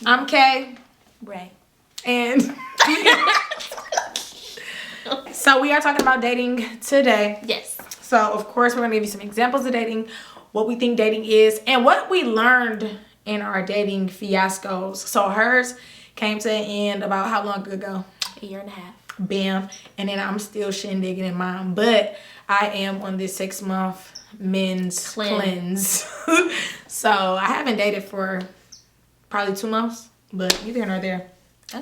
I'm Kay. Ray. And so we are talking about dating today. Yes. So of course we're going to give you some examples of dating, what we think dating is, and what we learned in our dating fiascos. So hers came to an end about how long ago? A year and a half. Bam. And then I'm still shindigging in mine. But I am on this 6-month men's cleanse. So I haven't dated for probably 2 months. But neither here nor there.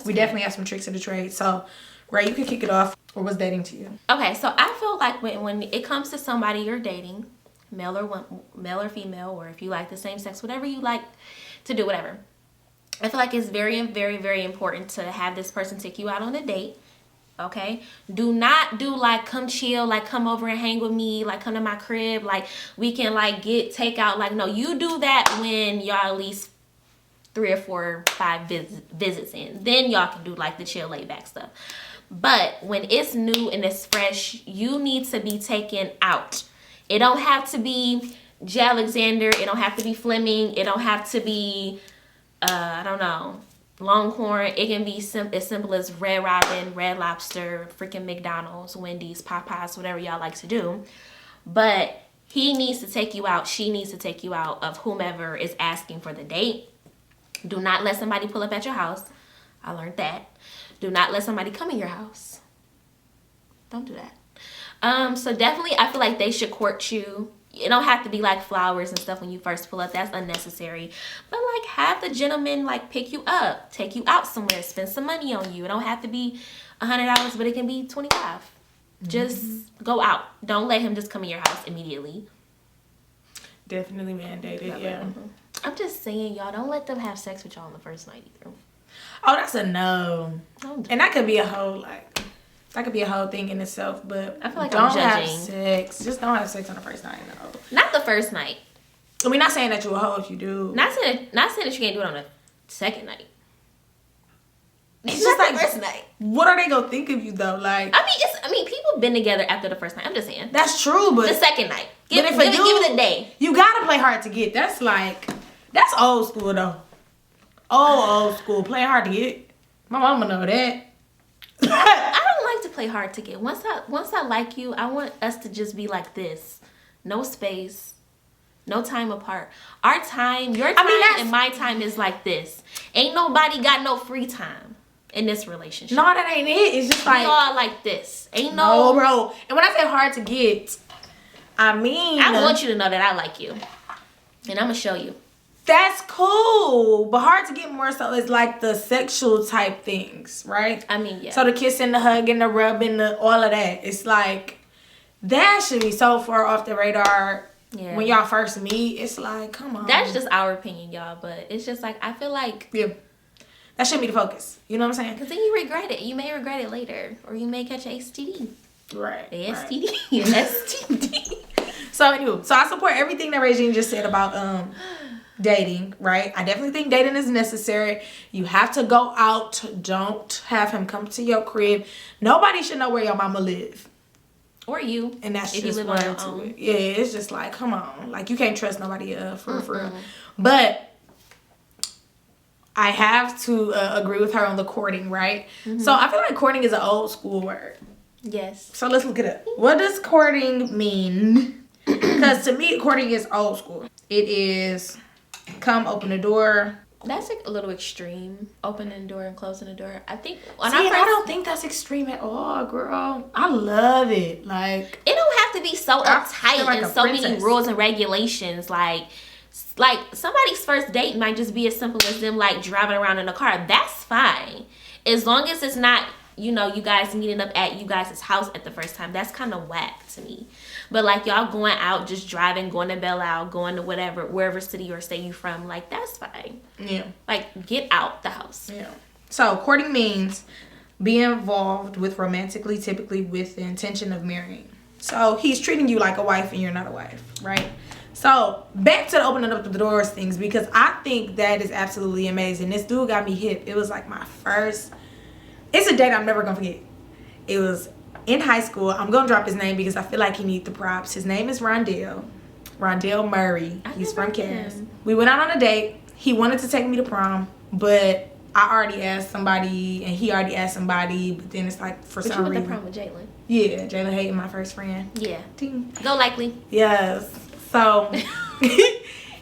We definitely have some tricks of the trade. So, Ray, you can kick it off. What was dating to you? Okay, so I feel like when it comes to somebody you're dating, male or female, or if you like the same sex, whatever you like to do, whatever. I feel like it's very, very, very important to have this person take you out on a date. Okay? Do not do like come chill, like come over and hang with me, like come to my crib, like we can like get takeout. Like no, you do that when y'all at least 3 or 4 or 5 visits in. Then y'all can do like the chill laid back stuff. But when it's new and it's fresh, you need to be taken out. It don't have to be J. Alexander. It don't have to be Fleming. It don't have to be, I don't know, Longhorn. It can be as simple as Red Robin, Red Lobster, freaking McDonald's, Wendy's, Popeyes, whatever y'all like to do. But he needs to take you out. She needs to take you out of whomever is asking for the date. Do not let somebody pull up at your house. I learned that. Do not let somebody come in your house. Don't do that. So definitely I feel like they should court you. It don't have to be like flowers and stuff when you first pull up. That's unnecessary. But like have the gentleman like pick you up, take you out somewhere, spend some money on you. It don't have to be $100, but it can be $25. Just go out. Don't let him just come in your house immediately. Definitely mandated, yeah. I'm just saying, y'all, don't let them have sex with y'all on the first night either. Oh, that's a no. And that could be a whole thing in itself, but I feel like don't I'm judging. have sex. Just don't have sex on the first night, no. Not the first night. I mean, not saying that you're a hoe if you do. Not saying that you can't do it on the second night. It's just not like the first night. What are they gonna think of you though? Like, I mean, people been together after the first night. I'm just saying. That's true, but the second night. Give it a day. You gotta play hard to get. That's old school though. Old school. Play hard to get. My mama know that. I don't like to play hard to get. Once I like you, I want us to just be like this. No space. No time apart. Our time, your time, and my time is like this. Ain't nobody got no free time in this relationship. No, that ain't it. It's just like we all like this. Ain't no, bro. And when I say hard to get, I mean I want you to know that I like you, and I'm gonna show you. That's cool, but hard to get more so is like the sexual type things, right? I mean, yeah. So the kissing, the hugging, the rubbing, all of that. It's like that should be so far off the radar. Yeah. When y'all first meet, it's like, come on. That's just our opinion, y'all. But it's just like, I feel like... Yeah. That shouldn't be the focus. You know what I'm saying? Because then you regret it. You may regret it later. Or you may catch a STD. Right. A STD. Right. STD. So, anyway. So, I support everything that Regine just said about dating, right? I definitely think dating is necessary. You have to go out. Don't have him come to your crib. Nobody should know where your mama live. Or you. And that's just one to it. Yeah, it's just like, come on. Like, you can't trust nobody for real. But I have to agree with her on the courting, right? So I feel like courting is an old school word. Yes. So let's look it up. What does courting mean? Because to me, courting is old school. It is come open the door. That's like a little extreme. Opening the door and closing the door. I think I don't think that's extreme at all, girl. I love it. Like, it don't have to be so uptight like and so many rules and regulations. Like somebody's first date might just be as simple as them like driving around in a car. That's fine. As long as it's not, you know, you guys meeting up at you guys' house at the first time. That's kind of whack to me. But like y'all going out, just driving, going to Belle Isle, going to wherever city or state you from, like that's fine. Yeah. Like get out the house. Yeah. So courting means be involved with romantically, typically with the intention of marrying. So he's treating you like a wife and you're not a wife, right? So back to the opening up the doors things, because I think that is absolutely amazing. This dude got me hip. It was like my first. It's a date I'm never gonna forget. It was in high school. I'm gonna drop his name because I feel like he needs the props. His name is Rondell Murray. He's from Cass. We went out on a date. He wanted to take me to prom. but I already asked somebody and he already asked somebody, but then it's like for some reason. But you went the prom with Jalen. Yeah, Jalen hating my first friend. Yeah. Ding. Go likely. Yes. So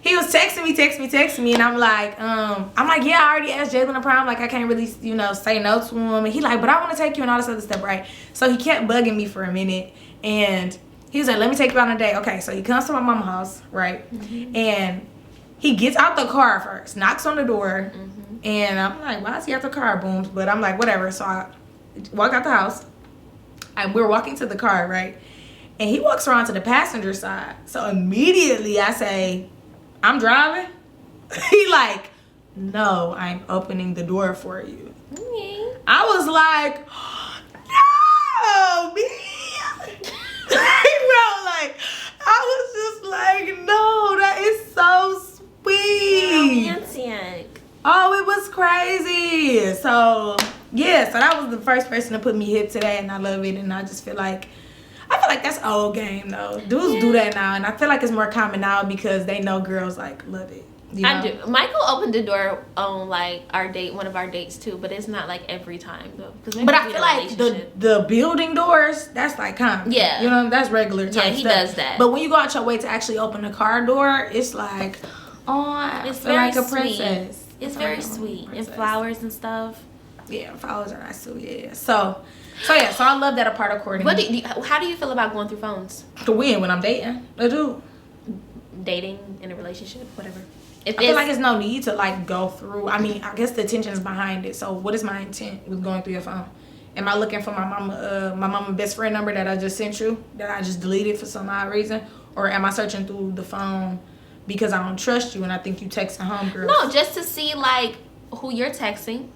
he was texting me, and I'm like, yeah, I already asked Jalen to prom. Like, I can't really, say no to him. And he like, but I want to take you and all this other stuff, right? So he kept bugging me for a minute, and he was like, let me take you out on a date. Okay, so he comes to my mama's house, right? Mm-hmm. And he gets out the car first, knocks on the door, and I'm like, why is he out the car? Booms. But I'm like, whatever. So I walk out the house, and we're walking to the car, right? And he walks around to the passenger side. So immediately I say, I'm driving. He like, no, I'm opening the door for you. Okay. I was like, no, me. Bro, I was just like, no, that is so sweet. Romantic. Oh, it was crazy. So that was the first person to put me hip to that, and I love it. And I just feel like that's old game though. Dudes do that now, and I feel like it's more common now because they know girls love it. I do. Michael opened the door on one of our dates too, but it's not every time though. But I feel like the building doors, that's common. Yeah, that's regular type Yeah, he stuff. does that. But when you go out your way to actually open the car door, it's like, oh, I feel like a princess. It's very sweet, and flowers and stuff. Yeah, flowers are nice too. Yeah, so I love that a part of courting. How do you feel about going through phones? To win when I'm dating, I do. Dating in a relationship, whatever. I feel like there's no need to go through. I mean, I guess the intention's behind it. So what is my intent with going through your phone? Am I looking for my mama best friend number that I just sent you, that I just deleted for some odd reason? Or am I searching through the phone because I don't trust you and I think you texting homegirls? No, just to see who you're texting,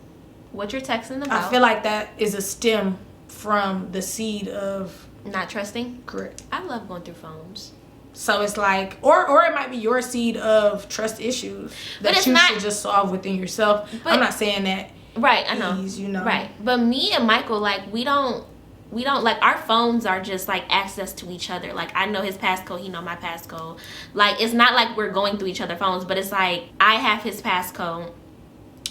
what you're texting about. I feel like that is a stem from the seed of not trusting. Correct. I love going through phones. So it's like, or it might be your seed of trust issues that you should just solve within yourself. I'm not saying that. Right, I know. Right, but me and Michael, we don't our phones are just access to each other. I know his passcode, he know my passcode. It's not like we're going through each other's phones, but it's I have his passcode,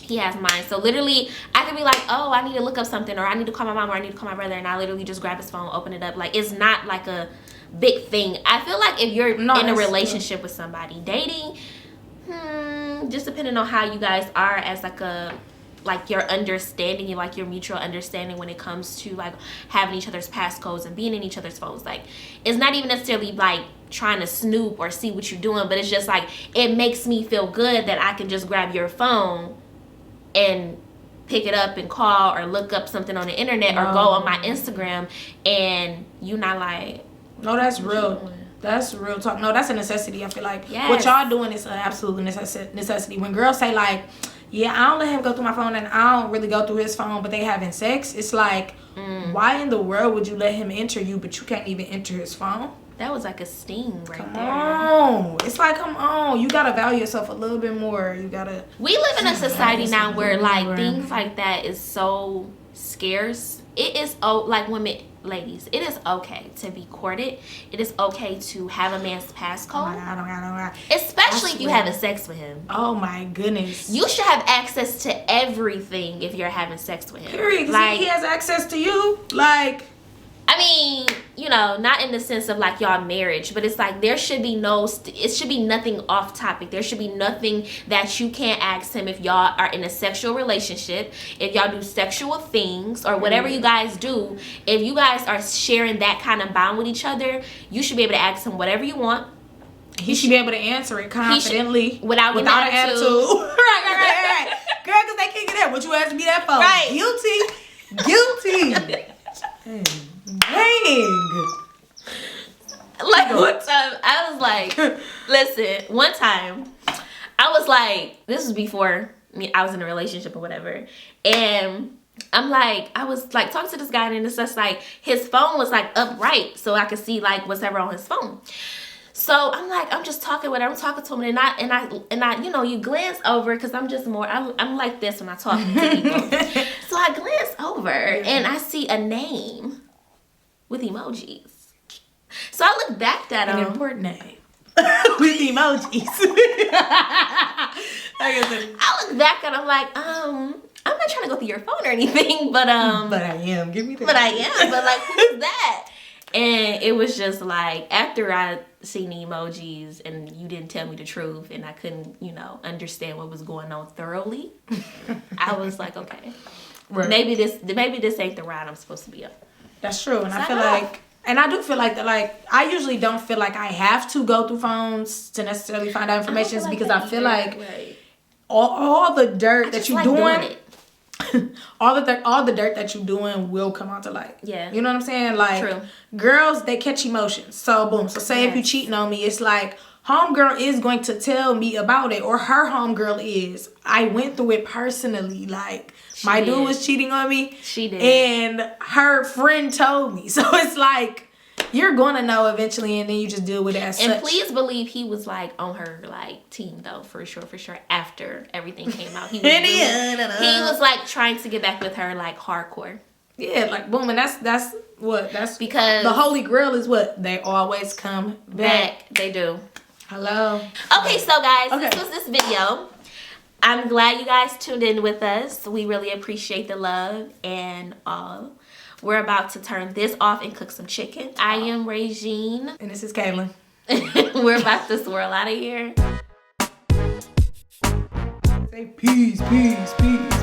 he has mine. So literally, I could be like, oh, I need to look up something, or I need to call my mom, or I need to call my brother, and I literally just grab his phone, open it up. It's not a big thing. I feel like if you're in a relationship with somebody, dating, just depending on how you guys are as your understanding, your mutual understanding when it comes to having each other's passcodes and being in each other's phones. It's not even necessarily trying to snoop or see what you're doing, but it's just it makes me feel good that I can just grab your phone and pick it up and call or look up something on the internet or go on my Instagram, and you not no, that's real. That's real talk. No, that's a necessity. I feel like what y'all doing is an absolute necessity. When girls say yeah, I don't let him go through my phone and I don't really go through his phone, but they having sex, it's why in the world would you let him enter you, but you can't even enter his phone? That was a sting right come there. On. It's come on. You gotta value yourself a little bit more. You gotta. We live in a society now where things like that is so scarce. It is women, ladies, it is okay to be courted. It is okay to have a man's passcode. Oh my God. Especially if you having sex with him. Oh my goodness. You should have access to everything if you're having sex with him. Period. He has access to you. I mean, not in the sense of y'all marriage, but it's there should be it should be nothing off topic. There should be nothing that you can't ask him if y'all are in a sexual relationship, if y'all do sexual things or whatever you guys do. If you guys are sharing that kind of bond with each other, you should be able to ask him whatever you want. He should be able to answer it confidently without an attitude. Right. Girl, because they can't get that. What you asked me that for? Right. Guilty. Dang. One time I was listen, one time I was this was before I was in a relationship or whatever, and I was talking to this guy, and it's just his phone was upright so I could see whatever on his phone. So I'm just talking with her. I'm talking to him, and I you glance over because I'm just more. I'm like this when I talk to people. So I glance over and I see a name with emojis. So I look back at him. An important name. with emojis. I look back and I'm like, I'm not trying to go through your phone or anything, but I am. Give me that. But I am. But like, who's that? And it was just like, after I seen the emojis and you didn't tell me the truth and I couldn't, understand what was going on thoroughly, I was like, okay, right. maybe this ain't the ride I'm supposed to be on. That's true, and I feel like. And I do feel like that, like, I usually don't feel like I have to go through phones to necessarily find out information because I feel like all the dirt that you're doing, all the dirt that you're doing will come out to light. Yeah. You know what I'm saying? Like, true. Girls, they catch emotions. So, boom. So, say if you cheating on me, it's like, homegirl is going to tell me about it, or her homegirl is. I went through it personally, like, my dude was cheating on me. She did. And her friend told me. So it's like, you're going to know eventually, and then you just deal with it as such. And please believe he was, like, on her, like, team, though, for sure, after everything came out. He was like, trying to get back with her, like, hardcore. Yeah, like, boom, and that's because the Holy Grail is what? They always come back. They do. Hello. Okay, so, guys, this was this video. I'm glad you guys tuned in with us. We really appreciate the love and all. We're about to turn this off and cook some chicken. I am Regine. And this is Kaylyn. We're about to swirl out of here. Say peace, peace, peace.